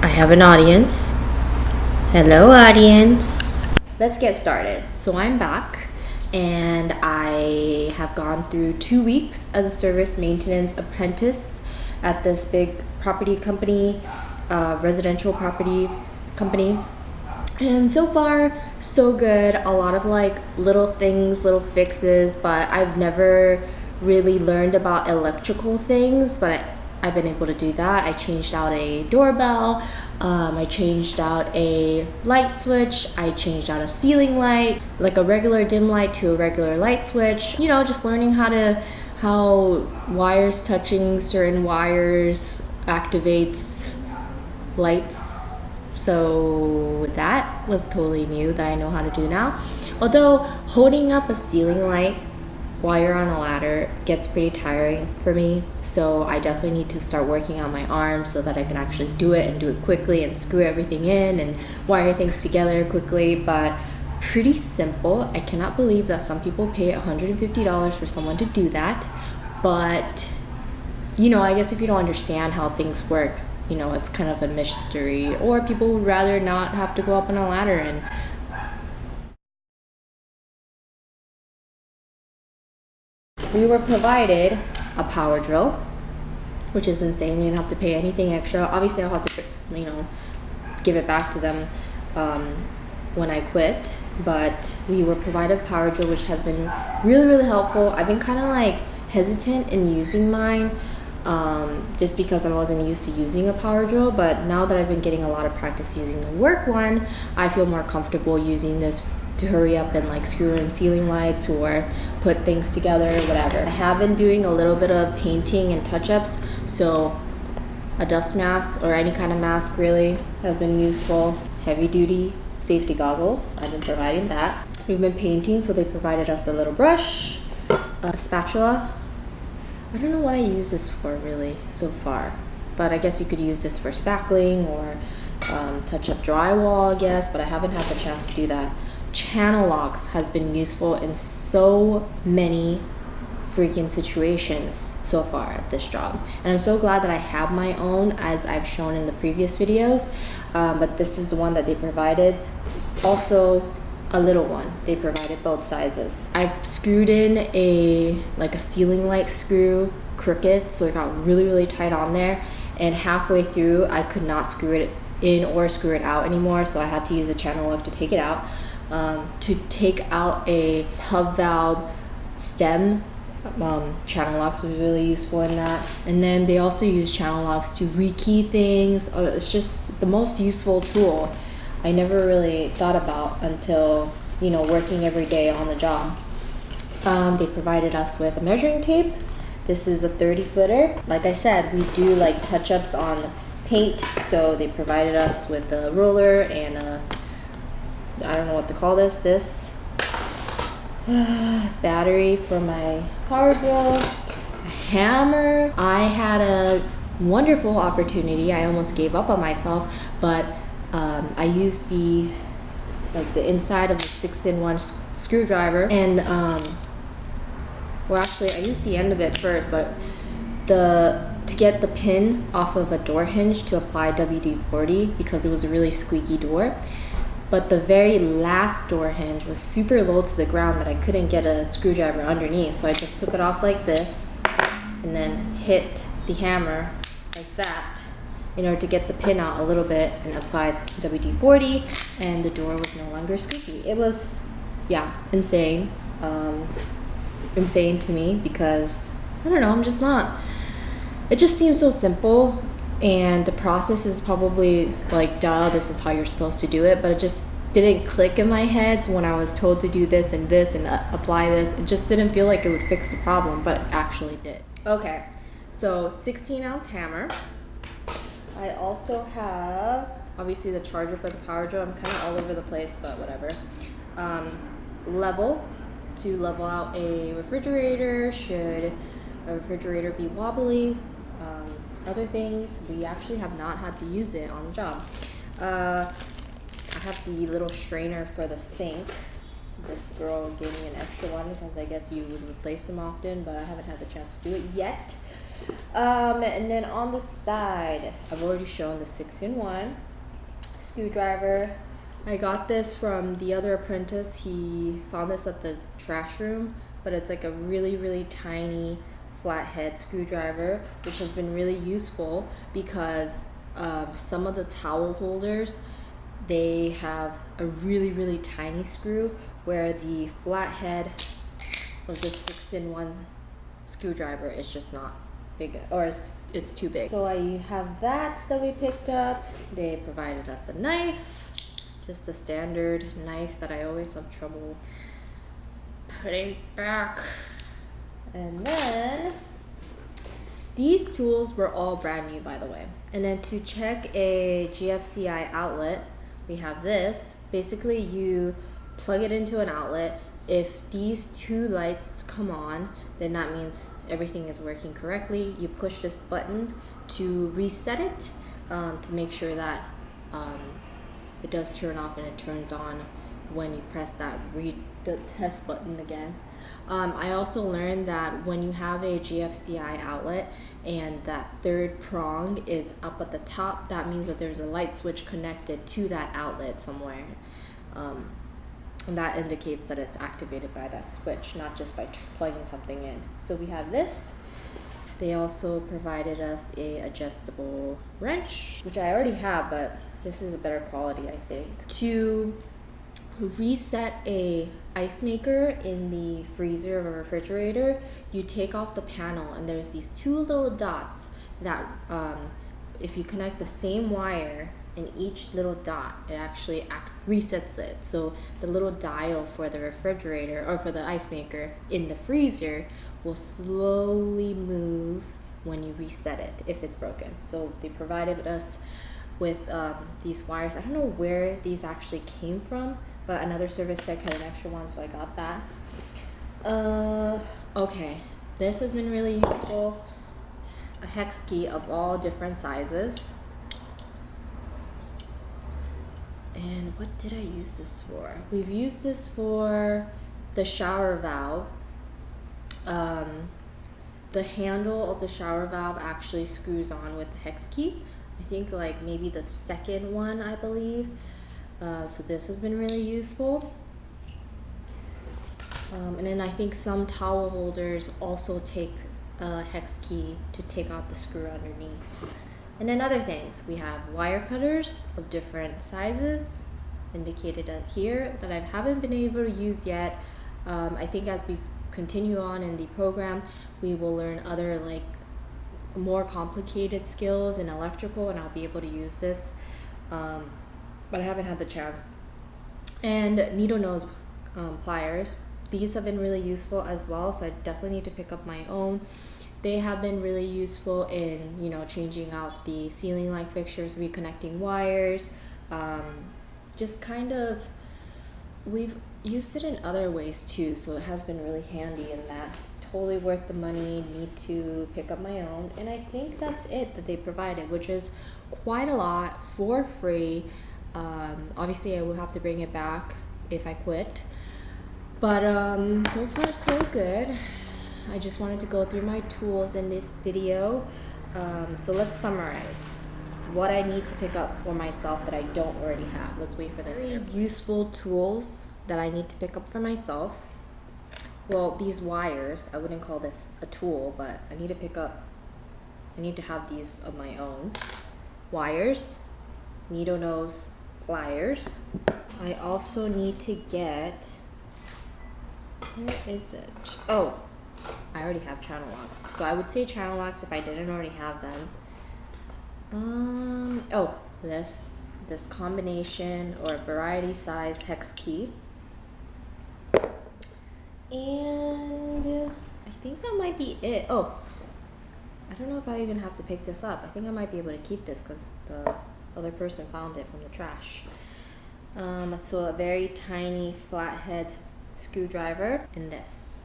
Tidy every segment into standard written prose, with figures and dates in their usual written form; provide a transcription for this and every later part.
I have an audience. Hello, audience. Let's get started. So I'm back and I have gone through 2 weeks as a service maintenance apprentice at this big property company, residential property company. And so far, so good. A lot of like little things, little fixes, but I've never really learned about electrical things, but I've been able to do that. I changed out a doorbell, I changed out a light switch, I changed out a ceiling light, like a regular dim light to a regular light switch. You know, just learning how wires touching certain wires activates lights. So that was totally new that I know how to do now. Although holding up a ceiling light while you're on a ladder gets pretty tiring for me, so I definitely need to start working on my arms so that I can actually do it and do it quickly and screw everything in and wire things together quickly. But pretty simple. I cannot believe that some people pay $150 for someone to do that, but you know, I guess if you don't understand how things work, you know, it's kind of a mystery, or people would rather not have to go up on a ladder. And we were provided a power drill, which is insane. We didn't have to pay anything extra. Obviously, I'll have to, you know, give it back to them when I quit. But we were provided a power drill, which has been really, really helpful. I've been kind of like hesitant in using mine just because I wasn't used to using a power drill. But now that I've been getting a lot of practice using the work one, I feel more comfortable using this to hurry up and like screw in ceiling lights or put things together, whatever. I have been doing a little bit of painting and touch-ups, so a dust mask or any kind of mask really has been useful. Heavy duty safety goggles, I've been providing that. We've been painting, so they provided us a little brush, a spatula. I don't know what I use this for really so far, but I guess you could use this for spackling or touch up drywall, I guess, but I haven't had the chance to do that. Channel locks has been useful in so many freaking situations so far at this job, and I'm so glad that I have my own, as I've shown in the previous videos, but this is the one that they provided. Also a little one, they provided both sizes. I screwed in a ceiling light screw crooked, so it got really, really tight on there, and halfway through I could not screw it in or screw it out anymore, so I had to use a channel lock to take it out. To take out a tub valve stem, channel locks was really useful in that. And then they also use channel locks to rekey things. It's just the most useful tool I never really thought about until, you know, working every day on the job. They provided us with a measuring tape. This is a 30-footer. Like I said, we do like touch-ups on paint, so they provided us with a ruler and a, I don't know what to call this battery for my power drill, a hammer. I had a wonderful opportunity. I almost gave up on myself, but I used the inside of a 6-in-1 screwdriver, and well, actually I used the end of it first, but to get the pin off of a door hinge to apply WD-40 because it was a really squeaky door. But the very last door hinge was super low to the ground that I couldn't get a screwdriver underneath. So I just took it off like this and then hit the hammer like that in order to get the pin out a little bit and applied WD-40, and the door was no longer squeaky. It was, yeah, insane. Insane to me because, I don't know, I'm just not. It just seems so simple. And the process is probably like, duh, this is how you're supposed to do it, but it just didn't click in my head. So when I was told to do this and apply this, it just didn't feel like it would fix the problem, but it actually did. Okay, so 16-ounce hammer. I also have, obviously, the charger for the power drill. I'm kind of all over the place, but whatever. Level, to level out a refrigerator. Should a refrigerator be wobbly? Other things, we actually have not had to use it on the job. I have the little strainer for the sink. This girl gave me an extra one because I guess you would replace them often, but I haven't had the chance to do it yet. And then on the side, I've already shown the 6-in-1 screwdriver. I got this from the other apprentice. He found this at the trash room, but it's like a really, really tiny flathead screwdriver, which has been really useful because some of the towel holders, they have a really, really tiny screw, where the flathead of the 6-in-1 screwdriver is just not big, or it's too big. So I have that we picked up. They provided us a knife, just a standard knife that I always have trouble putting back. And then these tools were all brand new, by the way. And then to check a Gfci outlet, we have this. Basically, you plug it into an outlet. If these two lights come on, then that means everything is working correctly. You push this button to reset it, to make sure that it does turn off and it turns on when you press the test button again. I also learned that when you have a Gfci outlet and that third prong is up at the top, that means that there's a light switch connected to that outlet somewhere. And that indicates that it's activated by that switch, not just by plugging something in. So we have this. They also provided us a adjustable wrench, which I already have, but this is a better quality, I think. To reset a ice maker in the freezer of a refrigerator, you take off the panel, and there's these two little dots that if you connect the same wire in each little dot, it actually resets it. So the little dial for the refrigerator, or for the ice maker in the freezer, will slowly move when you reset it if it's broken. So they provided us with these wires. I don't know where these actually came from, but another service tech had an extra one, so I got that. Okay, this has been really useful. A hex key of all different sizes. And what did I use this for? We've used this for the shower valve. The handle of the shower valve actually screws on with the hex key. I think like maybe the second one, I believe. So this has been really useful. And then I think some towel holders also take a hex key to take out the screw underneath. And then other things, we have wire cutters of different sizes indicated here that I haven't been able to use yet. I think as we continue on in the program, we will learn other like more complicated skills in electrical, and I'll be able to use this, but I haven't had the chance. And Needlenose pliers, these have been really useful as well, so I definitely need to pick up my own. They have been really useful in, you know, changing out the ceiling light fixtures, reconnecting wires, just kind of, we've used it in other ways too, so it has been really handy in that. Totally worth the money, need to pick up my own. And I think that's it that they provided, which is quite a lot for free. Obviously I will have to bring it back if I quit, but so far so good. I just wanted to go through my tools in this video. So let's summarize what I need to pick up for myself that I don't already have. Let's wait for this. Very useful tools that I need to pick up for myself. Well, these wires, I wouldn't call this a tool, but I need to have these of my own. Wires, Needlenose pliers. I also need to get, where is it? Oh, I already have channel locks. So I would say channel locks if I didn't already have them. Oh, this combination or variety size hex key. And I think that might be it. Oh, I don't know if I even have to pick this up. I think I might be able to keep this because the other person found it from the trash. So a very tiny flathead screwdriver and this.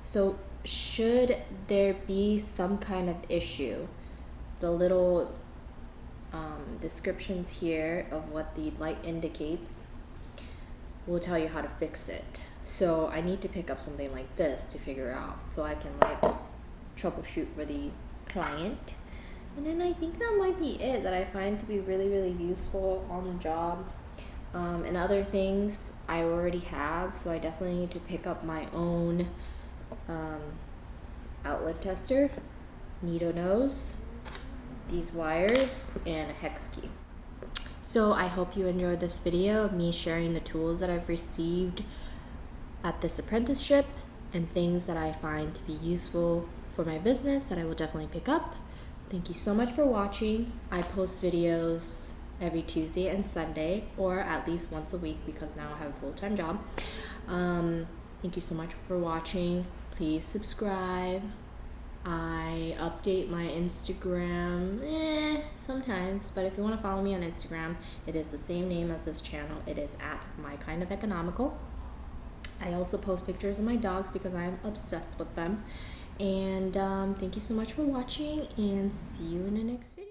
So should there be some kind of issue, the little descriptions here of what the light indicates will tell you how to fix it. So I need to pick up something like this to figure out, so I can like troubleshoot for the client. And then I think that might be it that I find to be really, really useful on the job. And other things I already have, so I definitely need to pick up my own outlet tester, Needlenose, these wires, and a hex key. So I hope you enjoyed this video of me sharing the tools that I've received at this apprenticeship and things that I find to be useful for my business that I will definitely pick up. Thank you so much for watching. I post videos every Tuesday and Sunday, or at least once a week because now I have a full-time job. Thank you so much for watching. Please subscribe. I update my Instagram sometimes, but if you want to follow me on Instagram, it is the same name as this channel. It is at @mykindofelconomical. I also post pictures of my dogs because I'm obsessed with them. And thank you so much for watching, and see you in the next video.